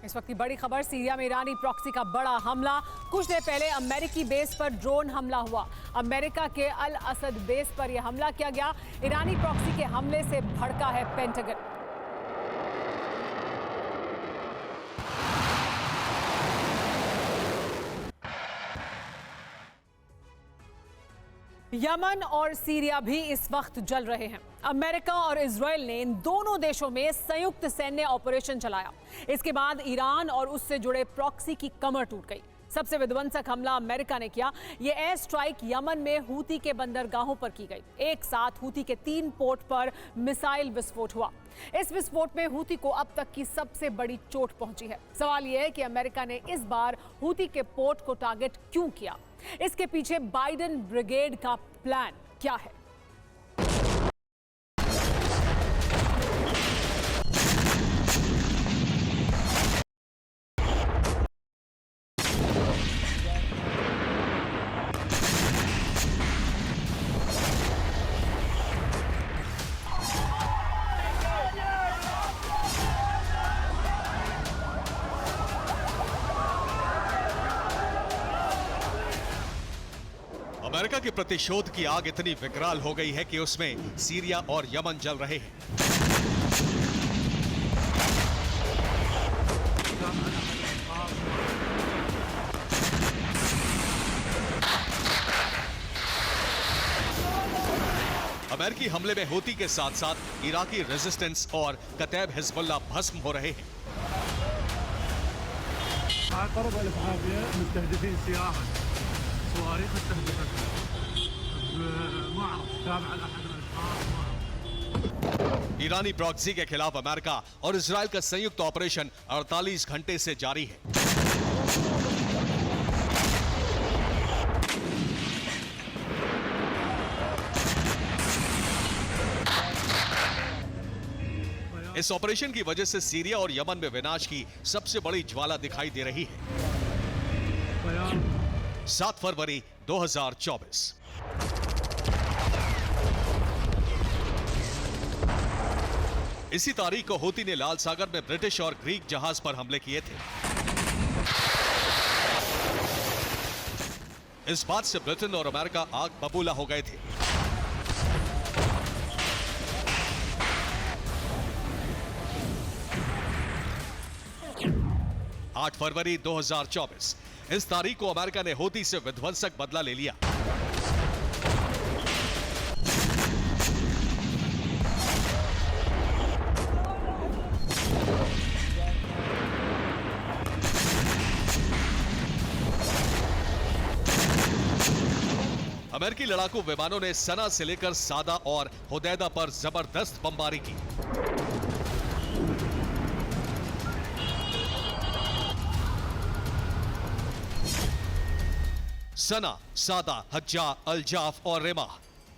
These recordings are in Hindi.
इस वक्त की बड़ी खबर, सीरिया में ईरानी प्रॉक्सी का बड़ा हमला। कुछ देर पहले अमेरिकी बेस पर ड्रोन हमला हुआ। अमेरिका के अल असद बेस पर यह हमला किया गया। ईरानी प्रॉक्सी के हमले से भड़का है पेंटागन। यमन और सीरिया भी इस वक्त जल रहे हैं। अमेरिका और इजराइल ने इन दोनों देशों में संयुक्त सैन्य ऑपरेशन चलाया। इसके बाद ईरान और उससे जुड़े प्रॉक्सी की कमर टूट गई। सबसे विध्वंसक हमला अमेरिका ने किया। ये एयर स्ट्राइक यमन में हूती के बंदरगाहों पर की गई। एक साथ हूती के 3 पोर्ट पर मिसाइल विस्फोट हुआ। इस विस्फोट में हूती को अब तक की सबसे बड़ी चोट पहुंची है। सवाल यह है कि अमेरिका ने इस बार हूती के पोर्ट को टारगेट क्यों किया? इसके पीछे बाइडेन ब्रिगेड का प्लान क्या है? अमेरिका के प्रतिशोध की आग इतनी विकराल हो गई है कि उसमें सीरिया और यमन जल रहे हैं। अमेरिकी हमले में हूती के साथ साथ इराकी रेजिस्टेंस और कतैब हिजबुल्लाह भस्म हो रहे हैं। ईरानी प्रॉक्सी के खिलाफ अमेरिका और इजराइल का संयुक्त ऑपरेशन 48 घंटे से जारी है। इस ऑपरेशन की वजह से सीरिया और यमन में विनाश की सबसे बड़ी ज्वाला दिखाई दे रही है। 7 फरवरी 2024। इसी तारीख को हूती ने लाल सागर में ब्रिटिश और ग्रीक जहाज पर हमले किए थे। इस बात से ब्रिटेन और अमेरिका आग बबूला हो गए थे। आठ फरवरी 2024, इस तारीख को अमेरिका ने हूती से विध्वंसक बदला ले लिया। अमेरिकी लड़ाकू विमानों ने सना से लेकर सादा और हुदैदा पर जबरदस्त बमबारी की। सना, सादा, हज्जा, अलजाफ और रेमा,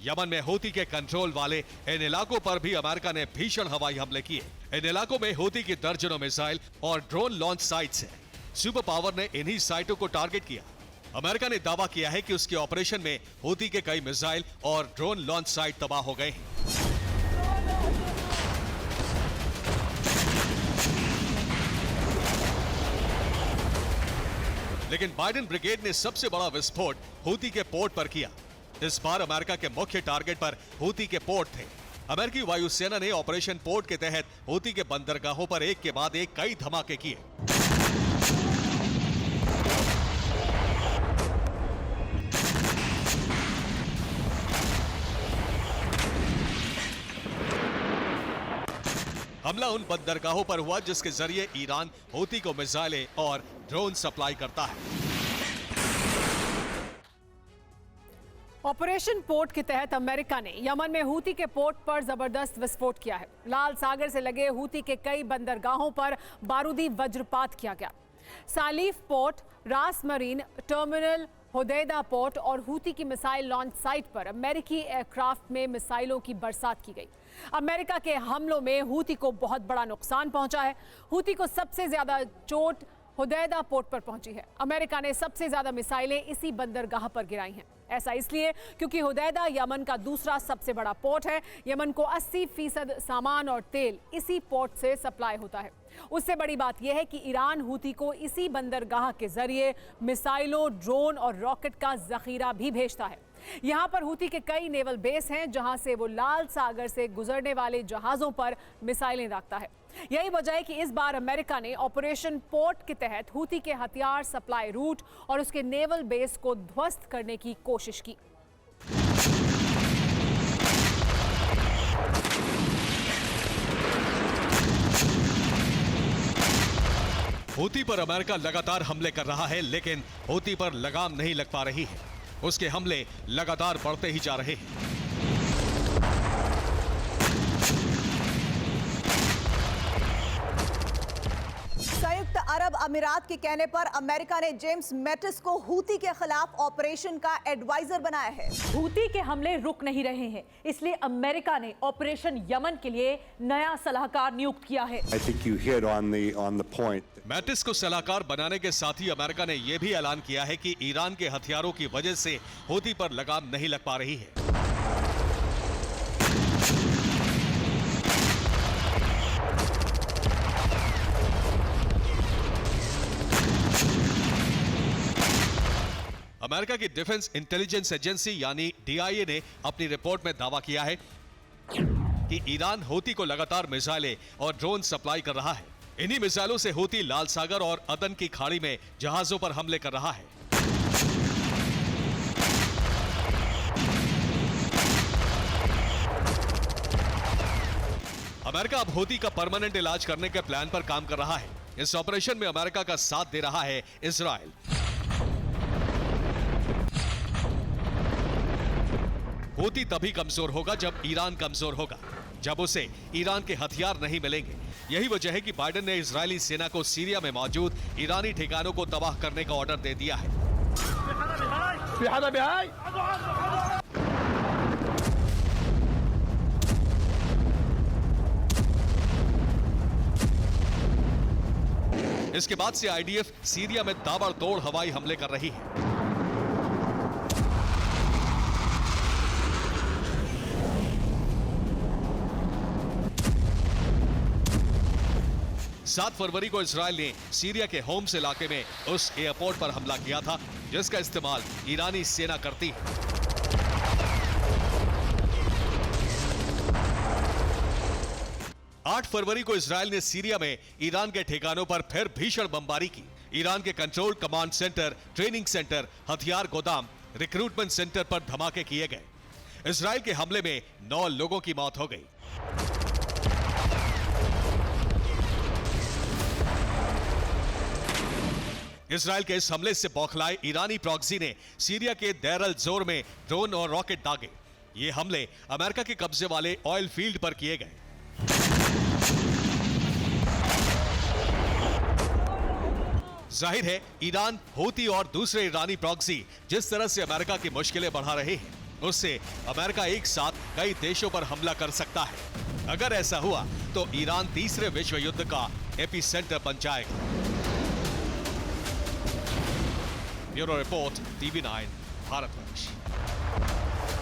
यमन में हूती के कंट्रोल वाले इन इलाकों पर भी अमेरिका ने भीषण हवाई हमले किए। इन इलाकों में हूती की दर्जनों मिसाइल और ड्रोन लॉन्च साइट्स हैं। सुपर पावर ने इन्हीं साइटों को टारगेट किया। अमेरिका ने दावा किया है कि उसके ऑपरेशन में हूती के कई मिसाइल और ड्रोन लॉन्च साइट तबाह हो गए हैं। लेकिन बाइडेन ब्रिगेड ने सबसे बड़ा विस्फोट हूती के पोर्ट पर किया। इस बार अमेरिका के मुख्य टारगेट पर हूती के पोर्ट थे। अमेरिकी वायुसेना ने ऑपरेशन पोर्ट के तहत हूती के बंदरगाहों पर एक के बाद एक कई धमाके किए। हमला उन बंदरगाहों पर हुआ जिसके जरिए ईरान हूती को मिसाइलें और ड्रोन सप्लाई करता है। ऑपरेशन पोर्ट के तहत अमेरिका ने यमन में हूती के पोर्ट पर जबरदस्त विस्फोट किया है। लाल सागर से लगे हूती के कई बंदरगाहों पर बारूदी वज्रपात किया गया। सालीफ पोर्ट, रास मरीन टर्मिनल, हुदैदा पोर्ट और हूती की मिसाइल लॉन्च साइट पर अमेरिकी एयरक्राफ्ट में मिसाइलों की बरसात की गई। अमेरिका के हमलों में हूती को बहुत बड़ा नुकसान पहुंचा है। हूती को सबसे ज्यादा चोट हुदैदा पोर्ट पर पहुंची है। अमेरिका ने सबसे ज्यादा मिसाइलें इसी बंदरगाह पर गिराई हैं। ऐसा इसलिए क्योंकि हुदैदा यमन का दूसरा सबसे बड़ा पोर्ट है। यमन को 80% सामान और तेल इसी पोर्ट से सप्लाई होता है। उससे बड़ी बात यह है कि ईरान हूती को इसी बंदरगाह के जरिए मिसाइलों, ड्रोन और रॉकेट का जखीरा भी भेजता है। यहाँ पर हूती के कई नेवल बेस हैं जहां से वो लाल सागर से गुजरने वाले जहाजों पर मिसाइलें दागता है। यही वजह है कि इस बार अमेरिका ने ऑपरेशन पोर्ट के तहत हूती के हथियार सप्लाई रूट और उसके नेवल बेस को ध्वस्त करने की कोशिश की। हूती पर अमेरिका लगातार हमले कर रहा है, लेकिन हूती पर लगाम नहीं लग पा रही है। उसके हमले लगातार बढ़ते ही जा रहे हैं। संयुक्त अरब अमीरात के कहने पर अमेरिका ने जेम्स मैटिस को हूती के खिलाफ ऑपरेशन का एडवाइजर बनाया है। हूती के हमले रुक नहीं रहे हैं, इसलिए अमेरिका ने ऑपरेशन यमन के लिए नया सलाहकार नियुक्त किया है। I think you hit on the point. Mattis को सलाहकार बनाने के साथ ही अमेरिका ने यह भी ऐलान किया है कि ईरान के हथियारों की वजह से हूती पर लगाम नहीं लग पा रही है। अमेरिका की डिफेंस इंटेलिजेंस एजेंसी यानी DIA ने अपनी रिपोर्ट में दावा किया है कि ईरान हूती को लगातार मिसाइलें और ड्रोन सप्लाई कर रहा है। इन्हीं मिसाइलों से हूती लाल सागर और अदन की खाड़ी में जहाजों पर हमले कर रहा है। अमेरिका अब हूती का परमानेंट इलाज करने के प्लान पर काम कर रहा है। इस ऑपरेशन में अमेरिका का साथ दे रहा है इजराइल। हूती तभी कमजोर होगा जब ईरान कमजोर होगा, जब उसे ईरान के हथियार नहीं मिलेंगे। यही वजह है कि बाइडेन ने इजरायली सेना को सीरिया में मौजूद ईरानी ठिकानों को तबाह करने का ऑर्डर दे दिया है। इसके बाद से IDF सीरिया में ताबड़तोड़ हवाई हमले कर रही है। 7 फरवरी को इजरायल ने सीरिया के होम्स इलाके में उस एयरपोर्ट पर हमला किया था जिसका इस्तेमाल ईरानी सेना करती है। आठ फरवरी को इजरायल ने सीरिया में ईरान के ठिकानों पर फिर भीषण बमबारी की। ईरान के control command centre, training centre, हथियार गोदाम, रिक्रूटमेंट सेंटर पर धमाके किए गए। इजरायल के हमले में 9 लोगों की मौत हो गई। इजरायल के इस हमले से बौखलाए ईरानी प्रॉक्सी ने सीरिया के देर अल जोर में ड्रोन और रॉकेट दागे। ये हमले अमेरिका के कब्जे वाले ऑयल फील्ड पर किए गए। जाहिर है ईरान, हूती और दूसरे ईरानी प्रॉक्सी जिस तरह से अमेरिका की मुश्किलें बढ़ा रहे हैं, उससे अमेरिका एक साथ कई देशों पर हमला कर सकता है। अगर ऐसा हुआ तो ईरान तीसरे विश्व युद्ध का एपिसेंटर बन जाएगा। Bureau report, TV9, Bharatvarsh.